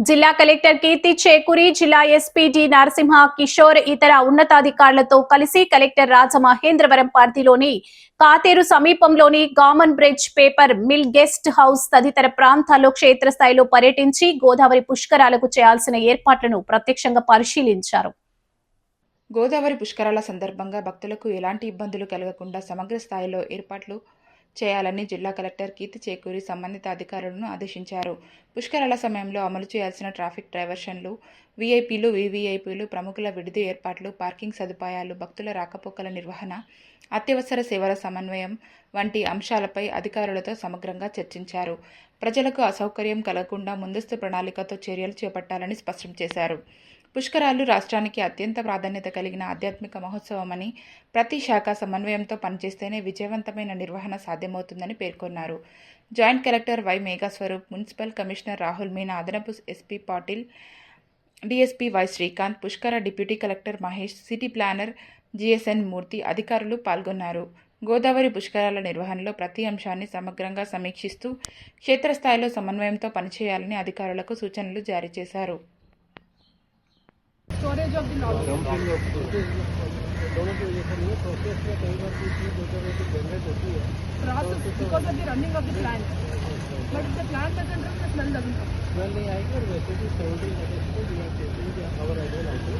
జిల్లా కలెక్టర్ కీర్తి చేకూరి, జిల్లా SP D Narasimha Kishore ఇతర ఉన్నతాధికారులతో కలిసి కలెక్టర్ రాజమహేంద్రవరం పరిధిలోని కాతేరు సమీపంలోని Gammon bridge, paper mill, guest house తదితర ప్రాంతాల్లో క్షేత్రస్థాయిలో పర్యటించి గోదావరి పుష్కరాలకు చేయాల్సిన ఏర్పాట్లను ప్రత్యక్షంగా పరిశీలించారు. గోదావరి పుష్కరాల సందర్భంగా భక్తులకు ఎలాంటి ఇబ్బందులు కలగకుండా సమగ్ర స్థాయిలో ఏర్పాట్లు చేయాలని జిల్లా కలెక్టర్ కీర్తి చేకూరి సంబంధిత అధికారులను ఆదేశించారు. పుష్కరాల సమయంలో అమలు చేయాల్సిన ట్రాఫిక్ డైవర్షన్లు, వీఐపీలు, వీవీఐపీలు, ప్రముఖుల విడిది ఏర్పాట్లు, పార్కింగ్ సదుపాయాలు, భక్తుల రాకపోకల నిర్వహణ, అత్యవసర సేవల సమన్వయం వంటి అంశాలపై అధికారులతో సమగ్రంగా చర్చించారు. ప్రజలకు అసౌకర్యం కలగకుండా ముందస్తు ప్రణాళికతో చర్యలు చేపట్టాలని స్పష్టం చేశారు. పుష్కరాలు రాష్ట్రానికి అత్యంత ప్రాధాన్యత కలిగిన ఆధ్యాత్మిక మహోత్సవమని, ప్రతి శాఖ సమన్వయంతో పనిచేస్తేనే విజయవంతమైన నిర్వహణ సాధ్యమవుతుందని పేర్కొన్నారు. Joint collector Y Meghaswarup, municipal commissioner Rahul Meena, అదనపు SP Patil, DSP Y Srikanth, Pushkara deputy collector Mahesh, city planner GSN Murthy అధికారులు పాల్గొన్నారు. గోదావరి పుష్కరాల నిర్వహణలో ప్రతి అంశాన్ని సమగ్రంగా సమీక్షిస్తూ క్షేత్రస్థాయిలో సమన్వయంతో పనిచేయాలని అధికారులకు సూచనలు జారీ చేశారు. Storage of the log process because of the running of the plant but the plant doesn't run the smell doesn't come नहीं आएगी और वैसे भी 17 अगस्त को we are taking our ideal outlet